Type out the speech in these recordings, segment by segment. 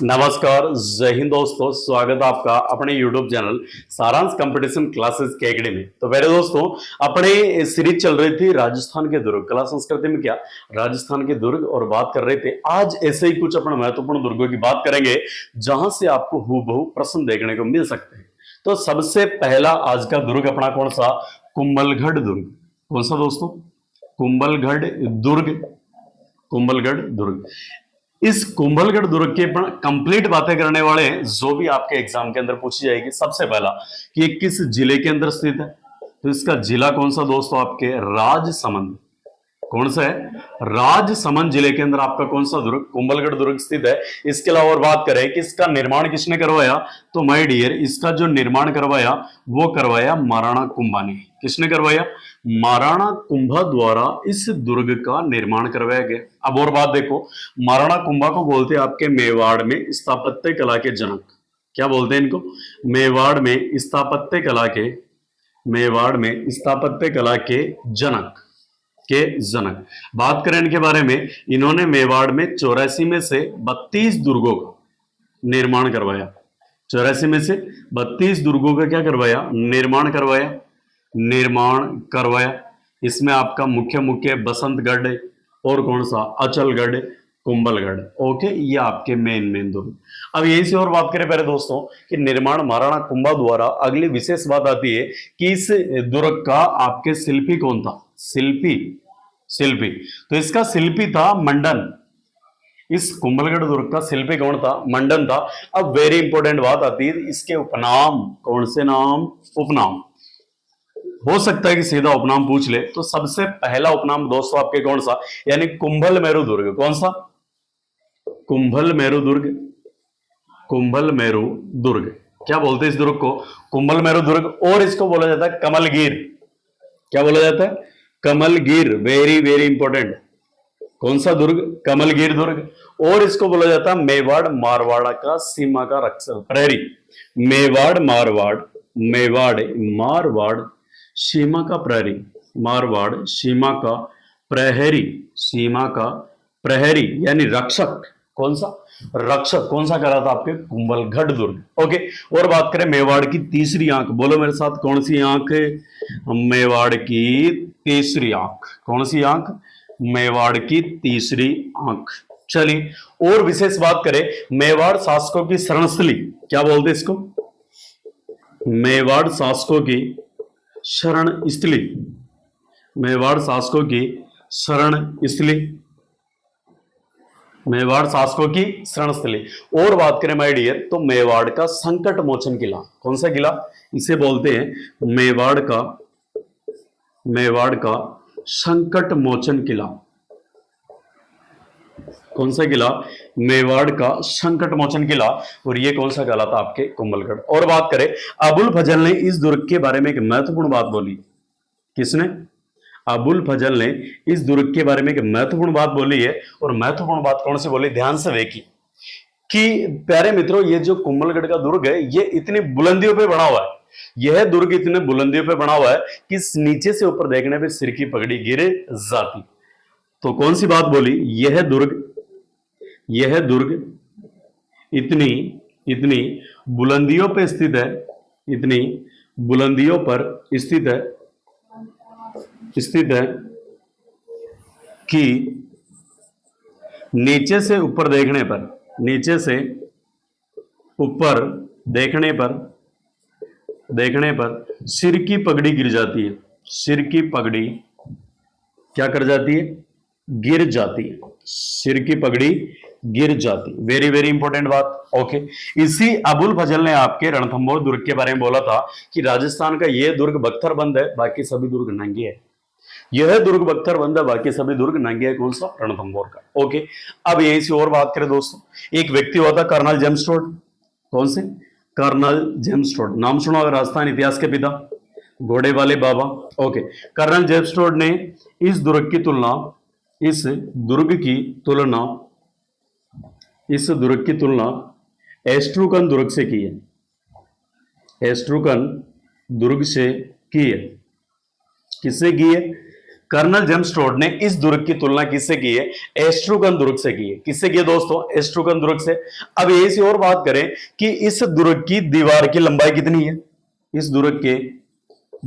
नमस्कार, जय हिंद दोस्तों। स्वागत है आपका अपने YouTube चैनल सारांश कंपटीशन क्लासेस के एकेडमी में। तो मेरे दोस्तों, अपने सीरीज चल रही थी राजस्थान के दुर्ग, कला संस्कृति में क्या राजस्थान के दुर्ग, और बात कर रहे थे आज ऐसे ही कुछ अपने महत्वपूर्ण दुर्गों की बात करेंगे जहां से आपको हूबहू प्रश्न देखने को मिल सकते हैं। तो सबसे पहला आज का दुर्ग अपना कौन सा? कुंभलगढ़ दुर्ग। कौन सा दोस्तों? कुंभलगढ़ दुर्ग। कुंभलगढ़ दुर्ग। इस कुंभलगढ़ दुर्ग के कंप्लीट बातें करने वाले जो भी आपके एग्जाम के अंदर पूछी जाएगी, सबसे पहला कि ये किस जिले के अंदर स्थित है। तो इसका जिला कौन सा दोस्तों? आपके राजसमंद। कौन सा है? राजसमंद जिले के अंदर आपका कौन सा दुर्ग? कुंभलगढ़ दुर्ग स्थित है। इसके अलावा और बात करें कि इसका निर्माण किसने करवाया, तो माय डियर इसका जो निर्माण करवाया वो करवाया महाराणा कुंभा ने। किसने करवाया? महाराणा कुंभा द्वारा इस दुर्ग का निर्माण करवाया गया। अब और बात देखो, महाराणा कुंभा को बोलते हैं आपके मेवाड़ में स्थापत्य कला के जनक। क्या बोलते हैं इनको? मेवाड़ में स्थापत्य कला के, मेवाड़ में स्थापत्य कला के जनक। बात करें इनके बारे में, इन्होंने मेवाड़ में 84 में से 32 दुर्गों का निर्माण करवाया। 84 में से 32 दुर्गों का क्या करवाया? निर्माण करवाया। इसमें आपका मुख्य बसंतगढ़ और कौन सा? अचलगढ़, कुंभलगढ़। ओके, ये आपके मेन दुर्ग। अब यहीं से और बात करें पहले दोस्तों कि निर्माण महाराणा कुंभा द्वारा, अगली विशेष बात आती है कि इस दुर्ग का आपके शिल्पी कौन था? शिल्पी। तो इसका शिल्पी था मंडन। इस कुंभलगढ़ दुर्ग का शिल्पी कौन था? मंडन था। अब वेरी इंपॉर्टेंट बात आती है, इसके उपनाम कौन से नाम? उपनाम हो सकता है कि सीधा उपनाम पूछ ले, तो सबसे पहला उपनाम दोस्तों आपके कौन सा? यानी कुंभल मेरू दुर्ग। कौन सा? कुंभल मेरू दुर्ग। कुंभल मेरू दुर्ग। क्या बोलते हैं इस दुर्ग को? कुंभल मेरू दुर्ग। और इसको बोला जाता है कमलगीर। क्या बोला जाता है? कमलगीर। Very important. कौन सा दुर्ग? कमलगीर दुर्ग। और इसको बोला जाता है मेवाड़ मारवाड़ का सीमा का रक्षक प्रहरी। मेवाड़ मारवाड़ सीमा का प्रहरी। मारवाड़ सीमा का प्रहरी यानी रक्षक। कौन सा? रक्षक। कौन सा करा था? आपके कुंभलगढ़ दुर्ग। ओके, और बात करें मेवाड़ की तीसरी आंख, बोलो मेरे साथ, कौन सी आंख? मेवाड़ की तीसरी आंख। कौन सी आंख? मेवाड़ की तीसरी आंख। चलिए, और विशेष बात करें, मेवाड़ शासकों की शरणस्थली। क्या बोलते हैं इसको? मेवाड़ शासकों की शरणस्थली। मेवाड़ शासकों की शरणस्थली। मेवाड़ शासकों की शरणस्थली। और बात करें माय डियर, तो मेवाड़ का संकट मोचन किला। कौन सा किला? इसे बोलते हैं मेवाड़ का संकट मोचन किला। कौन सा किला? मेवाड़ का संकट मोचन किला। और ये कौन सा किला था? आपके कुंभलगढ़। और बात करें, अबुल फजल ने इस दुर्ग के बारे में एक महत्वपूर्ण बात बोली। किसने? अबुल फजल ने इस दुर्ग के बारे में एक महत्वपूर्ण बात बोली है। और महत्वपूर्ण बात कौन सी बोली? ध्यान से देखिए कि प्यारे मित्रों, ये जो कुंभलगढ़ का दुर्ग है, ये इतनी बुलंदियों पे बना हुआ है। यह दुर्ग इतने बुलंदियों पे बना हुआ है कि नीचे से ऊपर देखने पे सिर की पगड़ी गिर जाती। तो कौन सी बात बोली? यह दुर्ग इतनी बुलंदियों पे स्थित है, इतनी बुलंदियों पर स्थित है कि नीचे से ऊपर देखने पर सिर की पगड़ी गिर जाती है। सिर की पगड़ी क्या कर जाती है? गिर जाती है। सिर की पगड़ी गिर जाती। वेरी इंपॉर्टेंट बात। ओके, इसी अबुल फजल ने आपके रणथंभौर दुर्ग के बारे में बोला था कि राजस्थान का यह दुर्ग बख्तरबंद है, बाकी सभी दुर्ग नंगे है। यह दुर्ग बख्तरबंद है, बाकी सभी दुर्ग नंगे है। कौन सा? रणथंभौर का। ओके, अब यहीं से और बात करें दोस्तों, एक व्यक्ति हुआ था कर्नल जेम्स टोड। कौन से? Colonel James Tod. नाम सुना होगा, राजस्थान इतिहास के पिता, घोड़े वाले बाबा। ओके, कर्नल जेम्स टोड ने इस दुर्ग की तुलना एस्ट्रूकन दुर्ग से की है। एस्ट्रूकन दुर्ग से की है। किससे की है? कर्नल जेम्स टोड ने इस दुर्ग की तुलना किससे की है? एस्ट्रूगन दुर्ग से की है। किससे की है दोस्तों? एस्ट्रूगन दुर्ग से। अब यही से और बात करें कि इस दुर्ग की दीवार की लंबाई कितनी है? इस दुर्ग के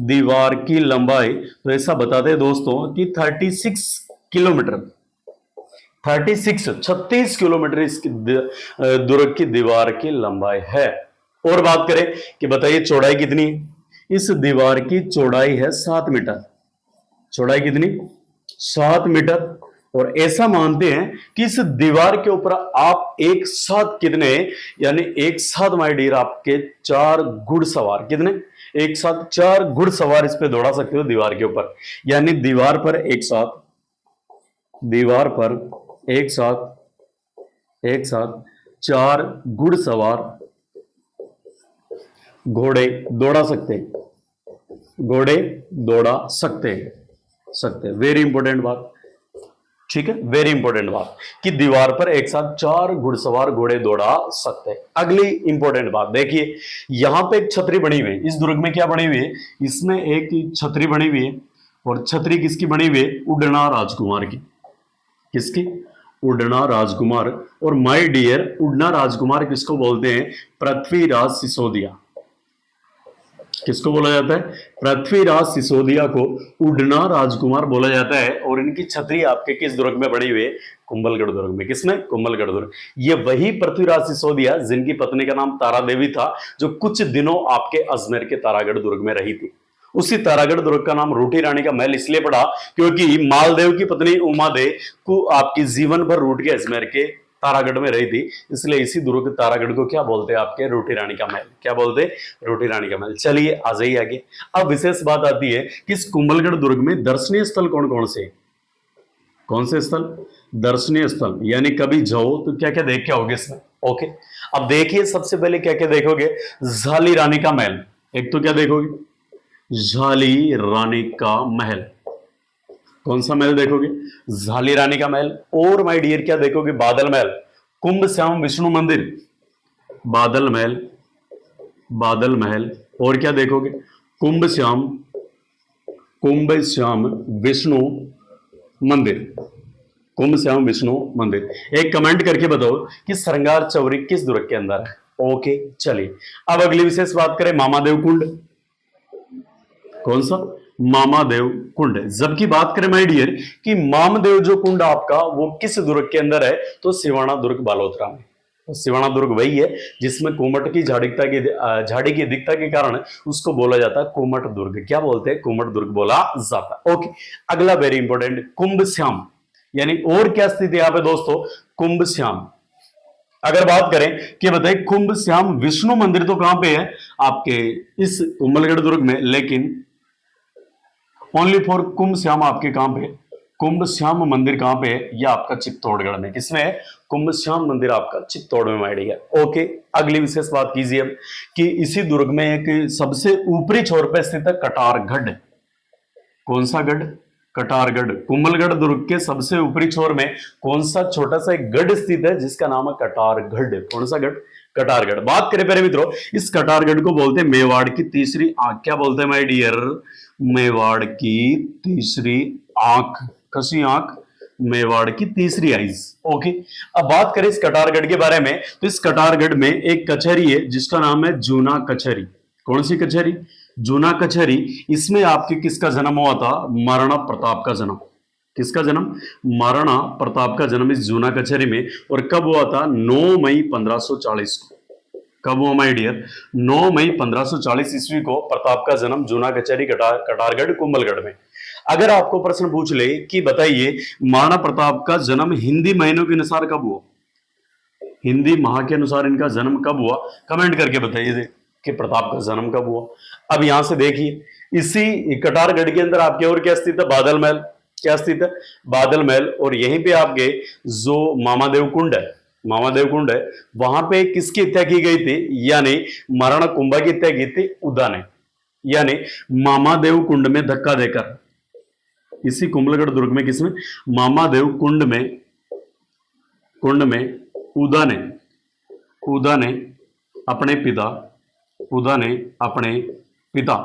दीवार की लंबाई तो ऐसा बताते हैं दोस्तों कि 36 किलोमीटर, 36 किलोमीटर इस दुर्ग की दीवार की लंबाई है। और बात करें कि बताइए चौड़ाई कितनी है? इस दीवार की चौड़ाई है 7 मीटर। चौड़ाई कितनी? 7 मीटर। और ऐसा मानते हैं कि इस दीवार के ऊपर आप एक साथ कितने, यानी एक साथ माय डियर आपके 4 घुड़सवार, कितने? एक साथ 4 घुड़सवार इस पे दौड़ा सकते हो दीवार के ऊपर। यानी दीवार पर एक साथ 4 घुड़सवार घोड़े दौड़ा सकते हैं, घोड़े दौड़ा सकते हैं। वेरी इंपॉर्टेंट बात, ठीक है, वेरी इंपॉर्टेंट बात कि दीवार पर एक साथ 4 घुड़सवार घोड़े दौड़ा सकते हैं। अगली इंपॉर्टेंट बात देखिए, यहां पे एक छतरी बनी हुई है। इस दुर्ग में क्या बनी हुई है? इसमें एक छतरी बनी हुई है। और छतरी किसकी बनी हुई है? उड़ना राजकुमार की। किसकी? उड़ना राजकुमार। और माय डियर, उड़ना राजकुमार किसको बोलते हैं? पृथ्वीराज सिसोदिया। किसको बोला जाता है? पृथ्वीराज सिसोदिया को उड़ना राजकुमार बोला जाता है। और इनकी छतरी आपके किस दुर्ग में बनी हुई है? कुंभलगढ़ दुर्ग में। किसमें? कुंभलगढ़ दुर्ग। ये वही पृथ्वीराज सिसोदिया जिनकी पत्नी का नाम तारा देवी था, जो कुछ दिनों आपके अजमेर के तारागढ़ दुर्ग में रही थी। उसी तारागढ़ दुर्ग का नाम रूठी रानी का महल इसलिए पड़ा क्योंकि मालदेव की पत्नी उमा दे को आपकी जीवन भर रूठ के अजमेर के तारागढ़ में रही थी, इसलिए इसी दुर्ग तारागढ़ को क्या बोलते हैं? आपके रूठी रानी का महल। क्या बोलते हैं? रूठी रानी का महल। चलिए आ जाइए आगे। अब विशेष बात आती है कि इस कुंभलगढ़ दुर्ग में दर्शनीय स्थल कौन कौन से? कौन से स्थल? दर्शनीय स्थल। यानी कभी जाओ तो क्या क्या देख के आओगे इसमें? ओके, अब देखिए सबसे पहले क्या क्या देखोगे? झाली रानी का महल। एक तो क्या देखोगे? झाली रानी का महल। कौन सा महल देखोगे? झाली रानी का महल। और माय डियर क्या देखोगे? बादल महल, कुंभ श्याम विष्णु मंदिर, बादल महल, बादल महल। और क्या देखोगे? कुंभ श्याम विष्णु मंदिर, कुंभ श्याम विष्णु मंदिर। एक कमेंट करके बताओ कि श्रृंगार चौरी किस दुर्ग के अंदर है। ओके, चलिए अब अगली विशेष बात करें, मामादेव कुंड। कौन सा? मामादेव कुंड। जबकि बात करें माय डियर कि मामदेव जो कुंड आपका वो किस दुर्ग के अंदर है, तो सिवाना दुर्ग बालोतरा में। तो सिवाना दुर्ग वही है जिसमें कुमट की झाड़ी की अधिकता के कारण उसको बोला जाता है कुमट दुर्ग। क्या बोलते हैं? कुमट दुर्ग बोला जाता है। ओके, अगला वेरी इंपॉर्टेंट, कुंभ श्याम। यानी और क्या स्थिति यहां पे दोस्तों? कुंभ श्याम। अगर बात करें कि बताइए कुंभ श्याम विष्णु मंदिर तो कहां पे है? आपके इस कुंभलगढ़ दुर्ग में, लेकिन ओनली फॉर कुंभ श्याम आपके कहां पे? कुंभ श्याम मंदिर कहां पे है? यह आपका चित्तौड़गढ़ में। किसमें है? कुंभ श्याम मंदिर आपका चित्तौड़ में माइडी है। ओके, अगली विशेष बात कीजिए अब कि इसी दुर्ग में एक सबसे ऊपरी छोर पर स्थित है कटारगढ़। कौन सा गढ़? कटारगढ़। कुंभलगढ़ दुर्ग के सबसे ऊपरी छोर में कौन सा छोटा सा एक गढ़ स्थित है जिसका नाम है कटारगढ़। कौन सा गढ़? कटारगढ़। बात करें प्यारे मित्रों, इस कटारगढ़ को बोलते हैं मेवाड़ की तीसरी आंख। क्या बोलते हैं माय डियर? मेवाड़ की तीसरी आंख। कसी आंख? मेवाड़ की तीसरी आइज। ओके, अब बात करें इस कटारगढ़ के बारे में, तो इस कटारगढ़ में एक कचहरी है जिसका नाम है जूना कचहरी। कौन सी कचहरी? जूना कचहरी। इसमें आपके किसका जन्म हुआ था? महाराणा प्रताप का जन्म। किसका जन्म? महाराणा प्रताप का जन्म इस जूना कचहरी में। और कब हुआ था? 9 मई 1540 को। कब हुआ माय डियर? 9 मई 1540 ईस्वी को प्रताप का जन्म जूना कचहरी कटारगढ़ कुंभलगढ़ में। अगर आपको प्रश्न पूछ ले कि बताइए महाराणा प्रताप का जन्म हिंदी महीनों के अनुसार कब हुआ? हिंदी माह के अनुसार इनका जन्म कब हुआ? कमेंट करके बताइए कि प्रताप का जन्म कब हुआ। अब यहां से देखिए, इसी कटारगढ़ के अंदर आपके और क्या स्थित है? बादल महल। क्या स्थित है? बादल महल। और यहीं पे आपके जो मामादेव कुंड है, मामादेव कुंड है, वहां पे किसकी हत्या की गई थी? यानी महाराणा कुंभा की हत्या की थी उदा ने। यानी मामादेव कुंड में धक्का देकर, इसी कुंभलगढ़ दुर्ग में, किसमें? मामादेव कुंड में उदा ने अपने पिता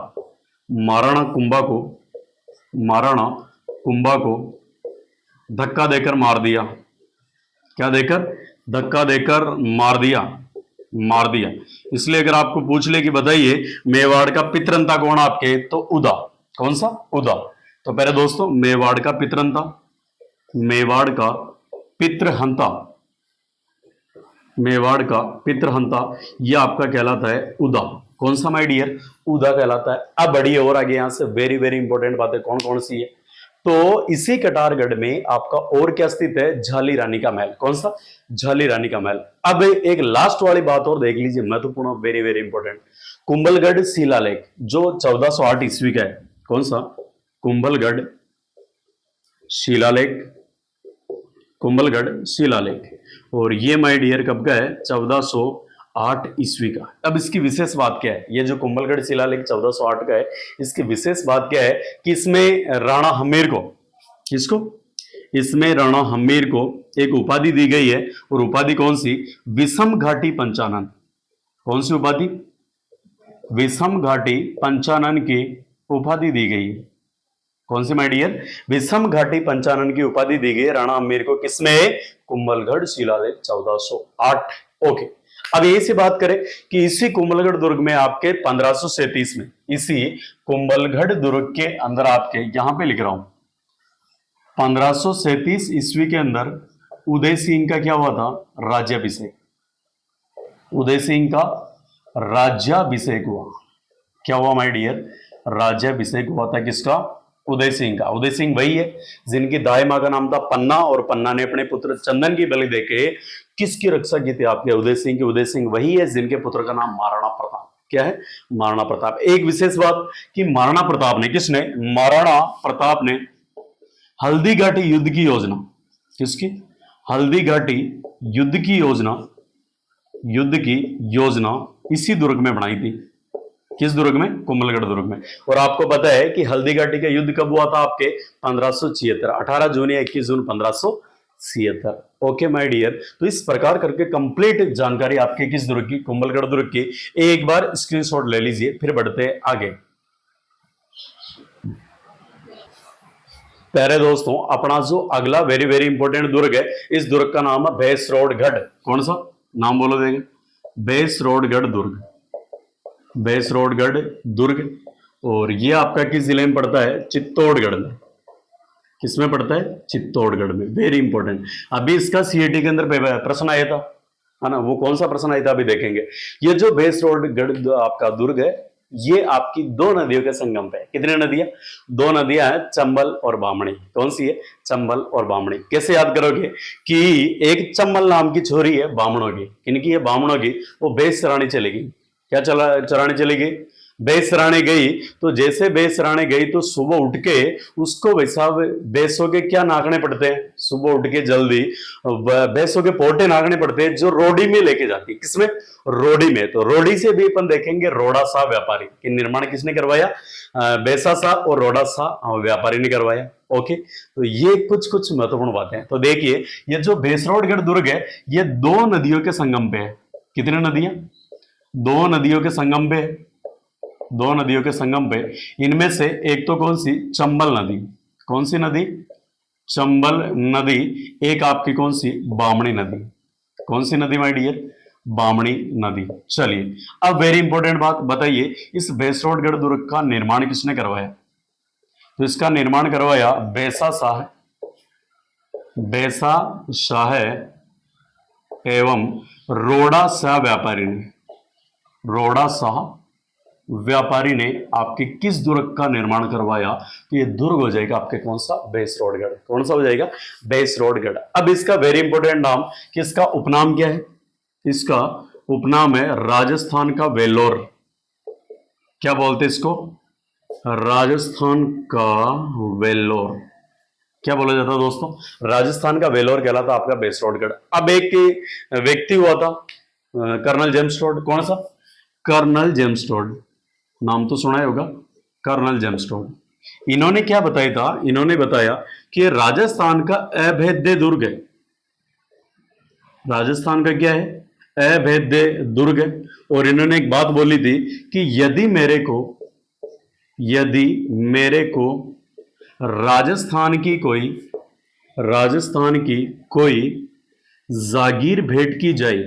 महाराणा कुंभा को धक्का देकर मार दिया। क्या देकर? धक्का देकर मार दिया। इसलिए अगर आपको पूछ ले कि बताइए मेवाड़ का पितरंता कौन आपके, तो उदा। कौन सा? उदा। तो पहले दोस्तों मेवाड़ का पितरंता, मेवाड़ का पितृहंता, मेवाड़ का पितृहंता यह आपका कहलाता है उदा। कौन सा माय डियर? उदा कहलाता है। अब बढ़िए और आगे यहां से वेरी वेरी इंपॉर्टेंट बातें कौन कौन सी है। तो इसी कटारगढ़ में आपका और क्या स्थित है? झाली रानी का महल। कौन सा? झाली रानी का महल। अब एक लास्ट वाली बात और देख लीजिए, महत्वपूर्ण, वेरी वेरी इंपॉर्टेंट। कुंभलगढ़ शिलालेख जो 1408 ईस्वी का है। कौन सा? कुंभलगढ़ शिलालेख, कुंभलगढ़ शिलालेख। और ये माय डियर कब का है? 1408 ईस्वी का। अब इसकी विशेष बात क्या है? ये जो कुंभलगढ़ शिलालेख 1408 का है, इसकी विशेष बात क्या है कि इसमें राणा हम्मीर को, किसको? इसमें राणा हम्मीर को एक उपाधि दी गई है। और उपाधि कौन सी? विषम घाटी पंचानन। कौन सी उपाधि? विषम घाटी पंचानन की उपाधि दी गई है। कौन सी माय डियर? विषम घाटी पंचानन की उपाधि दी गई राणा हम्मीर को। किसमें? कुंभलगढ़ शिलालेख 1408। ओके, अब यही से बात करें कि इसी कुंभलगढ़ दुर्ग में आपके 1537 में, इसी कुंभलगढ़ दुर्ग के अंदर आपके, यहां पे लिख रहा हूं, 1537 ईस्वी के अंदर उदय सिंह का क्या हुआ था? राज्याभिषेक। उदय सिंह का राज्याभिषेक हुआ। क्या हुआ माय डियर? राज्याभिषेक हुआ था। किसका? उदय सिंह का। उदय सिंह वही है जिनकी दाई मां का नाम था पन्ना, और पन्ना ने अपने पुत्र चंदन की बलि देके किसकी रक्षा की थी? आपके उदय सिंह की। उदय सिंह वही है जिनके पुत्र का नाम महाराणा प्रताप। क्या है? महाराणा प्रताप। एक विशेष बात कि महाराणा प्रताप ने, किसने? महाराणा प्रताप ने हल्दी घाटी युद्ध की योजना, किसकी? हल्दी घाटी युद्ध की योजना, युद्ध की योजना इसी दुर्ग में बनाई थी। किस दुर्ग में? कुंभलगढ़ दुर्ग में। और आपको पता है कि हल्दी घाटी का युद्ध कब हुआ था? आपके 1576, 18 जून या 21 जून 1576। ओके माय डियर, तो इस प्रकार करके कंप्लीट जानकारी आपके किस दुर्ग की? कुंभलगढ़ दुर्ग की। एक बार स्क्रीनशॉट ले लीजिए, फिर बढ़ते हैं आगे। प्यारे दोस्तों, अपना जो अगला वेरी वेरी इंपॉर्टेंट दुर्ग है, इस दुर्ग का नाम है भैंसरोडगढ़। कौन सा नाम बोलो देगा? भैंसरोडगढ़ दुर्ग। भैंसरोडगढ़ दुर्ग। और ये आपका किस जिले में पड़ता है? चित्तौड़गढ़ में। किसमें पड़ता है? चित्तौड़गढ़ में। Very important. अभी इसका सीईटी के अंदर प्रश्न आया था, है ना? वो कौन सा प्रश्न आया था अभी देखेंगे। ये जो भैंसरोडगढ़ आपका दुर्ग है, ये आपकी दो नदियों के संगम पे है। कितनी नदियां? दो नदियां हैं, चंबल और बामणी। कौन सी है? चंबल और बामणी। कैसे याद करोगे कि एक चंबल नाम की छोरी है बामणों की। किनकी है? बामणों की। वो भैंस चरानी चलेगी। क्या चराने चली गई? भैंस चराने गई। तो जैसे भैंस चराने गई तो सुबह उठ के उसको वैसा भैंसों के क्या नाकने पड़ते हैं? सुबह उठ के जल्दी भैंसों के पोटे नाकने पड़ते हैं, जो रोडी में लेके जाती है। किसमें? रोडी में। तो रोडी से भी अपन देखेंगे रोड़ा सा व्यापारी कि निर्माण किसने करवाया? बैसा सा और रोड़ा सा व्यापारी ने करवाया। ओके, तो ये कुछ कुछ महत्वपूर्ण बातें हैं। तो देखिए, ये जो भैंसरोडगढ़ दुर्ग है, ये दो नदियों के संगम पे है। कितने नदियां? दो नदियों के संगम पे। दो नदियों के संगम पे। इनमें से एक तो कौन सी? चंबल नदी। कौन सी नदी? चंबल नदी। एक आपकी कौन सी? बामणी नदी। कौन सी नदी माय डियर? बामणी नदी। चलिए, अब वेरी इंपॉर्टेंट बात बताइए, इस भैंसरोडगढ़ दुर्ग का निर्माण किसने करवाया? तो इसका निर्माण करवाया बैसा शाह, बैसा शाह एवं रोड़ा शाह व्यापारी ने। रोड़ा शाह व्यापारी ने आपके किस दुर्ग का निर्माण करवाया? तो ये दुर्ग हो जाएगा आपके कौन सा? भैंसरोडगढ़। कौन सा हो जाएगा? भैंसरोडगढ़। अब इसका वेरी इंपॉर्टेंट नाम, कि इसका उपनाम क्या है? इसका उपनाम है राजस्थान का वेल्लोर। क्या बोलते हैं इसको? राजस्थान का वेल्लोर। क्या बोला जाता है दोस्तों? राजस्थान का वेल्लोर कहलाता आपका भैंसरोडगढ़। अब एक व्यक्ति हुआ था कर्नल जेम्स टोड। कौन सा? Colonel James Tod. नाम तो सुना ही होगा, कर्नल जेम्स टोड। इन्होंने क्या बताया था? इन्होंने बताया कि राजस्थान का अभेद्य दुर्ग है। राजस्थान का क्या है? अभेद्य दुर्ग है। और इन्होंने एक बात बोली थी कि यदि मेरे को राजस्थान की कोई जागीर भेंट की जाए,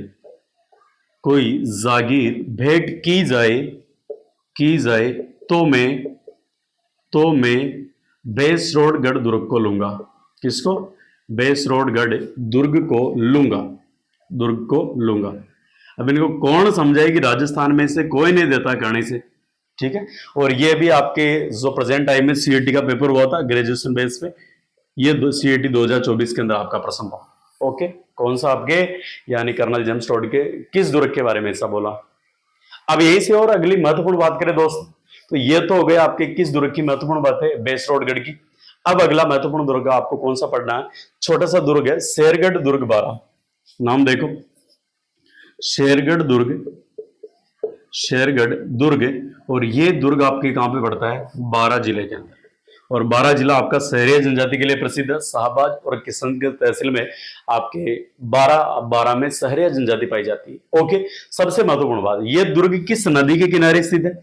कोई जागीर भेंट की जाए तो मैं बेसरोडगढ़ दुर्ग को लूंगा। किसको? बेसरोडगढ़ दुर्ग को लूंगा। अब इनको कौन समझाए कि राजस्थान में से कोई नहीं देता करने से, ठीक है। और ये भी आपके जो प्रेजेंट टाइम में सीईटी का पेपर हुआ था ग्रेजुएशन बेस पे, ये सीईटी 2024 के अंदर आपका प्रश्न था। ओके, कौन सा आपके यानी कर्नल जेम्स टोड के किस दुर्ग के बारे में ऐसा बोला। अब यही से और अगली महत्वपूर्ण बात करें दोस्त, तो ये तो हो गए आपके किस दुर्ग की महत्वपूर्ण बात है, बेसरोडगढ़ की। अब अगला महत्वपूर्ण दुर्ग आपको कौन सा पढ़ना है, छोटा सा दुर्ग है शेरगढ़ दुर्ग बारा। नाम देखो, शेरगढ़ दुर्ग। और ये दुर्ग आपके कहां पे पड़ता है, बारा जिले के अंदर। और बारा जिला आपका शहरी जनजाति के लिए प्रसिद्ध है। शाहबाज और किशनगंज तहसील में आपके बारा में शहरी जनजाति पाई जाती है। ओके, सबसे महत्वपूर्ण बात, ये दुर्ग किस नदी के किनारे स्थित है,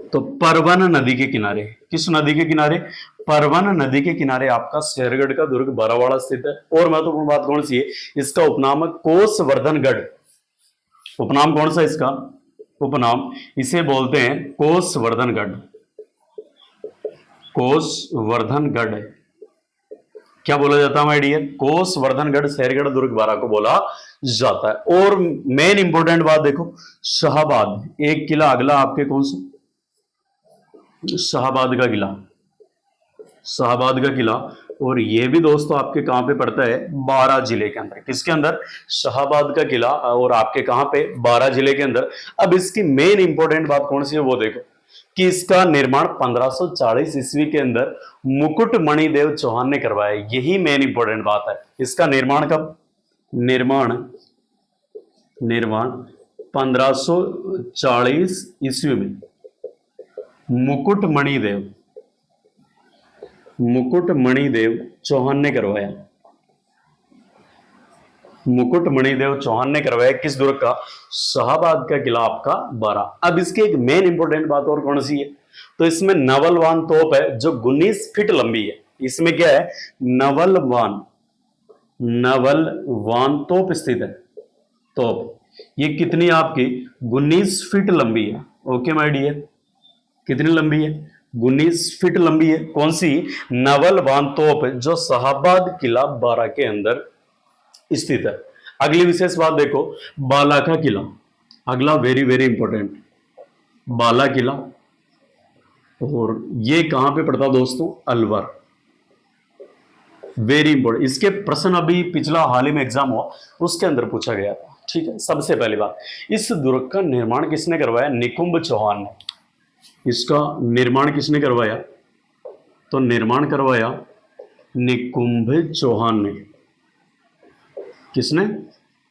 तो परवन नदी के किनारे। किस नदी के किनारे, परवन नदी के किनारे आपका शेरगढ़ का दुर्ग बारावाड़ा स्थित है। और महत्वपूर्ण बात कौन सी है, इसका उपनाम है कोसवर्धनगढ़। उपनाम कौन सा इसका उपनाम, इसे बोलते हैं कोसवर्धनगढ़। कोसवर्धनगढ़ क्या बोला जाता है माय डियर, कोसवर्धनगढ़ शेरगढ़ दुर्ग बारा को बोला जाता है। और मेन इंपोर्टेंट बात देखो, शाहबाद एक किला अगला आपके कौन सा, शाहबाद का किला। और ये भी दोस्तों आपके कहां पे पड़ता है, बारा जिले के अंदर। किसके अंदर, शाहबाद का किला, और आपके कहां पे, बारा जिले के अंदर। अब इसकी मेन इंपॉर्टेंट बात कौन सी है वो देखो, कि इसका निर्माण 1540 ईस्वी के अंदर मुकुट मणिदेव चौहान ने करवाया। यही मेन इंपॉर्टेंट बात है। इसका निर्माण कब, निर्माण 1540 ईस्वी में मुकुट मणिदेव चौहान ने करवाया। मुकुट मणिदेव चौहान ने करवाया किस दुर्ग का, शाहबाद का किला आपका बारा। अब इसकी एक मेन इंपोर्टेंट बात और कौन सी है, तो इसमें नवलवान तोप है जो 19 फीट लंबी है। इसमें क्या है, नवलवान तोप स्थित है। तोप ये कितनी आपकी 19 फीट लंबी है। ओके माय डियर, कितनी लंबी है, 19 फीट लंबी है। कौन सी, नवलवान तोप जो शाहबाद किला बारा के अंदर स्थित है। अगली विशेष बात देखो, बाला का किला। अगला वेरी वेरी इंपॉर्टेंट, बाला किला। और ये कहां पे पड़ता दोस्तों, अलवर। वेरी इंपॉर्टेंट, इसके प्रश्न अभी पिछला हाल ही में एग्जाम हुआ उसके अंदर पूछा गया था। ठीक है, सबसे पहली बात, इस दुर्ग का निर्माण किसने करवाया, निकुंभ चौहान ने। इसका निर्माण किसने करवाया, तो निर्माण करवाया निकुंभ चौहान ने। किसने,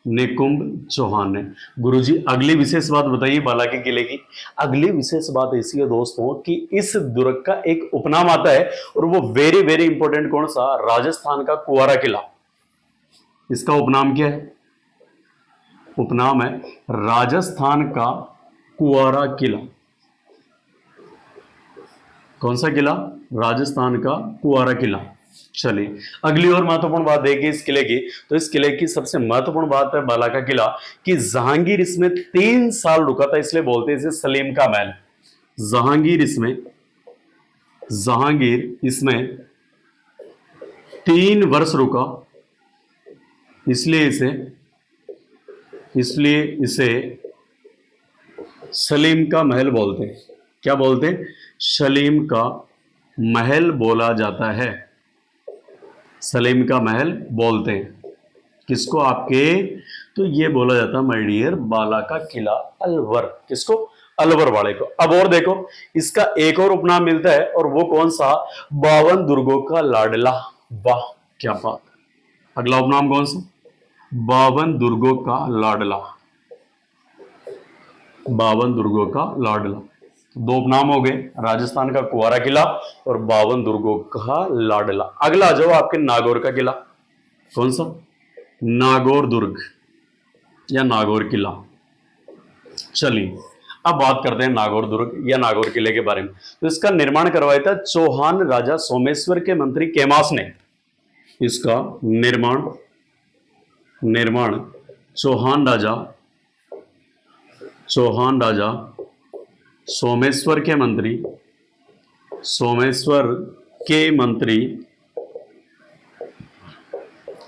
निकुंभ चौहान ने। गुरुजी अगली विशेष बात बताइए बाला के किले की। अगली विशेष बात ऐसी है दोस्तों कि इस दुर्ग का एक उपनाम आता है, और वो वेरी वेरी इंपॉर्टेंट, कौन सा, राजस्थान का कुंवारा किला। इसका उपनाम क्या है, उपनाम है राजस्थान का कुंवारा किला। कौन सा किला, राजस्थान का कुंवारा किला। चलिए अगली और महत्वपूर्ण बात देखिए इस किले की। तो इस किले की सबसे महत्वपूर्ण बात है बाला का किला कि जहांगीर इसमें 3 साल रुका था, इसलिए बोलते हैं इसे सलीम का महल। जहांगीर इसमें 3 वर्ष रुका, इसलिए इसे सलीम का महल बोलते हैं। क्या बोलते हैं, सलीम का महल बोला जाता है। सलीम का महल बोलते हैं किसको, आपके, तो ये बोला जाता है माय डियर बाला का किला अलवर। किसको, अलवर वाले को। अब और देखो, इसका एक और उपनाम मिलता है, और वो कौन सा, 52 दुर्गों का लाडला। वाह क्या बात। अगला उपनाम कौन सा, 52 दुर्गों का लाडला। 52 दुर्गों का लाडला। 2 उपनाम हो गए, राजस्थान का कुंवारा किला और 52 दुर्गों का लाडला। अगला जो आपके नागौर का किला, कौन सा, नागौर दुर्ग या नागौर किला। चलिए अब बात करते हैं नागौर दुर्ग या नागौर किले के बारे में। तो इसका निर्माण करवाया था चौहान राजा सोमेश्वर के मंत्री केमास ने। इसका निर्माण चौहान राजा सोमेश्वर के मंत्री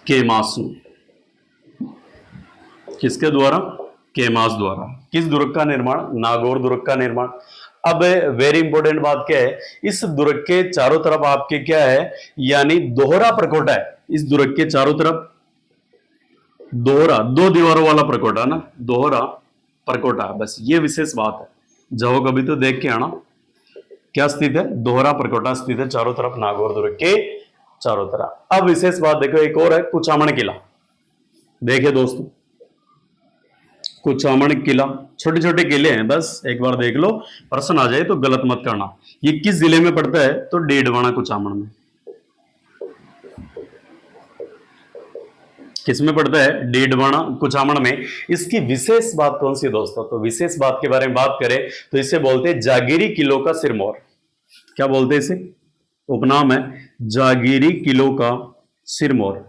केमास ने। किसके द्वारा? केमास द्वारा। किस दुर्ग का निर्माण? नागौर दुर्ग का निर्माण। अब वेरी इंपॉर्टेंट बात क्या है, इस दुर्ग के चारों तरफ आपके क्या है, यानी दोहरा प्रकोटा है। इस दुर्ग के चारों तरफ दोहरा, दो दीवारों वाला प्रकोटा ना, दोहरा प्रकोटा। बस ये विशेष बात है, जाओ कभी तो देख के आना। क्या स्थित है? दोहरा प्रकोटा स्थित है चारों तरफ, नागौर दुर्ग के चारों तरफ। अब विशेष बात देखो, एक और है कुचामन किला। देखिए दोस्तों, कुचामन किला, छोटे छोटे किले हैं, बस एक बार देख लो, प्रश्न आ जाए तो गलत मत करना। ये किस जिले में पड़ता है? तो डेडवाना कुचामन में। किसमें पड़ता है? डेडवाना कुचामन में। इसकी विशेष बात कौन सी है दोस्तों? तो विशेष बात के बारे में बात करें तो इसे बोलते हैं जागीरी किलो का सिरमौर। क्या बोलते हैं इसे? उपनाम है जागीरी किलो का सिरमौर।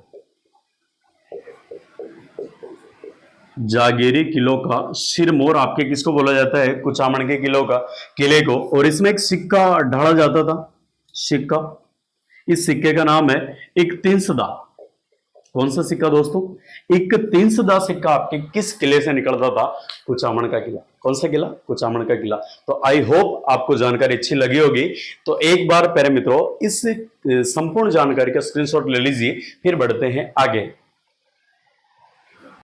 जागीरी किलो का सिरमौर आपके किसको बोला जाता है? कुचामन के किले को। और इसमें एक सिक्का ढाला जाता था, सिक्का। इस सिक्के का नाम है इकतीसदा। कौन सा सिक्का दोस्तों? इकतीसदा सिक्का आपके किस किले से निकलता था? कुचामन का किला। कौन सा किला? कुचामन का किला। तो आई होप आपको जानकारी अच्छी लगी होगी। तो एक बार प्यारे मित्रों, इस संपूर्ण जानकारी का स्क्रीनशॉट ले लीजिए, फिर बढ़ते हैं आगे।